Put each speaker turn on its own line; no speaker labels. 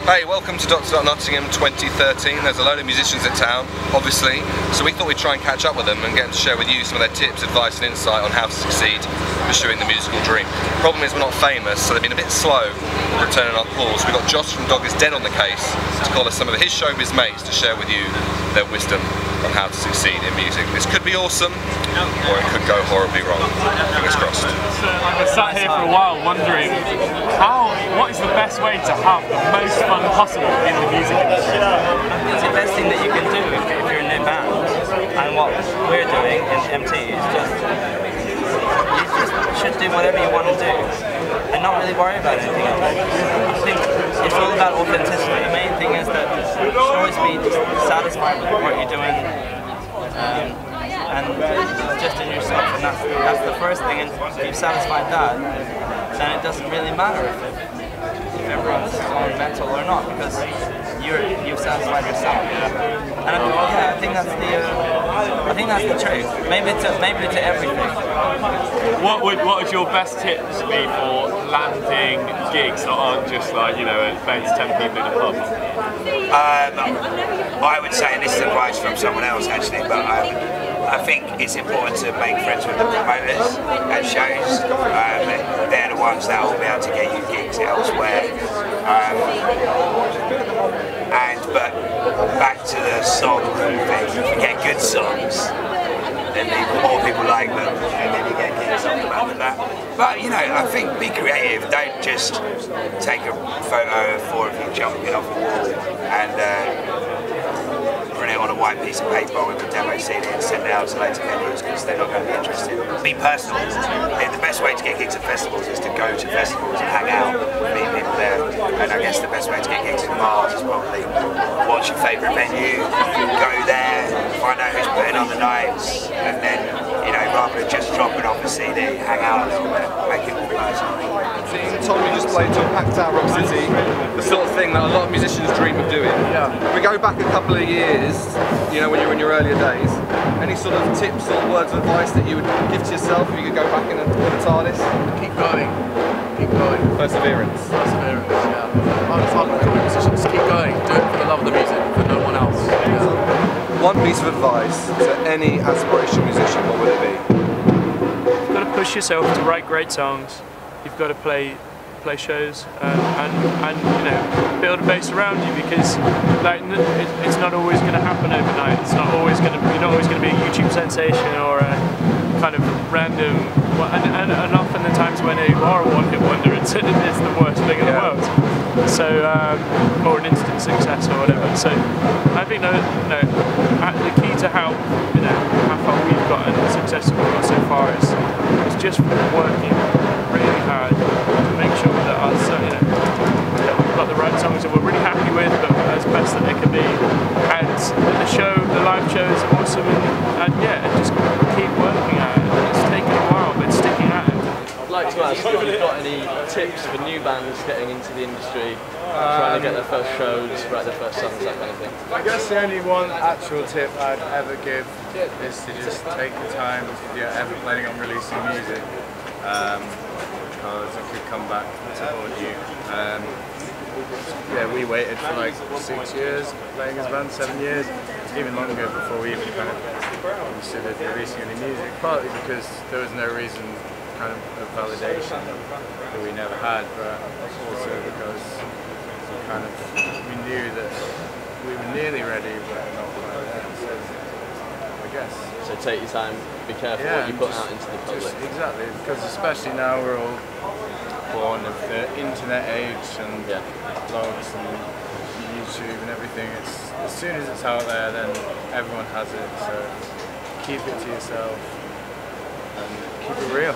Hey, welcome to Dr. Nottingham 2013. There's a load of musicians in town, obviously, so we thought we'd try and catch up with them and get them to share with you some of their tips, advice and insight on how to succeed pursuing the musical dream. Problem is we're not famous, so they've been a bit slow returning our calls. We've got Josh from Dog is Dead on the case to call us some of his showbiz mates to share with you their wisdom on how to succeed in music. This could be awesome, or it could go horribly wrong. Fingers crossed.
I've been sat here for a while wondering what is the best way to have the most fun possible in the music industry?
It's the best thing that you can do if you're in a band. And what we're doing in MT is you just should do whatever you want to do and not really worry about anything else. I think it's all about authenticity. The main thing is that you should always be satisfied with what you're doing and just in yourself, and that's the first thing. And if you've satisfied that, then it doesn't really matter if everyone's on mental or not, because you've satisfied yourself. And I think that's the truth. Maybe to everything.
What would your best tips be for landing gigs that aren't just like, you know, playing to 10 people in a pub?
I would say, and this is advice from someone else actually, but I think it's important to make friends with the promoters at shows. They're the ones that will be able to get you gigs elsewhere. But back to the song thing, if you get good songs, then more people like them, and then you get gigs off the back of that. But you know, I think be creative. Don't just take a photo of four of you jumping off a wall and print it on a white piece of paper with a demo CD and send it out to loads of venues, because they're not going to be interested. Be personal. The best way to get gigs at festivals is to go to festivals and hang out, meet people there. And I guess the best way to get gigs in Mars is probably watch your favourite venue, go there, find out who's putting on the nights, and then, you know, rather than just dropping off a CD, hang out a little bit, make it more personal.
Seeing Tom, you just played to a packed out Rock City, the sort of thing that a lot of musicians dream of doing.
Yeah.
If we go back a couple of years, you know, when you were in your earlier days, any sort of tips or words of advice that you would give to yourself if you could go back in a TARDIS?
Keep going. Keep going.
Perseverance.
Perseverance, yeah. I'm a musician. Just keep going. Do it for the love of the music, for no one else. Yeah.
One piece of advice to any aspirational musician, what would it be?
You've got to push yourself to write great songs. You've got to play shows and you know, build a base around you, because like it's not always going to happen overnight. It's not always going to, you're not always going to be a YouTube sensation or a kind of random. And often the times when you are a one-hit wonder, it's the worst thing in the world. So or an instant success or whatever. So I think the key to how far we've got and the success that we've got so far is just working really hard to make sure that that we've got the right songs that we're really happy with, but as best that they can be, and the live show is awesome, and just keep working at it. It's taken a while, but sticking at it.
I'd like to ask if you've got any tips for new bands getting into the industry, trying to get their first shows, write their first songs, that kind of thing.
I guess the only one actual tip I'd ever give is to just take the time if you're ever planning on releasing music, because it could come back to haunt you. Yeah, we waited for like 6 years playing as a band, 7 years, even longer before we even kind of considered releasing any music, partly because there was no reason kind of validation that we never had, but also because we knew that we were nearly ready but not quite there, so I guess.
So take your time, be careful what you put out into the public.
Exactly, because especially now we're all born of the internet age and blogs and YouTube and everything. As soon as it's out there, then everyone has it, so keep it to yourself and keep it real.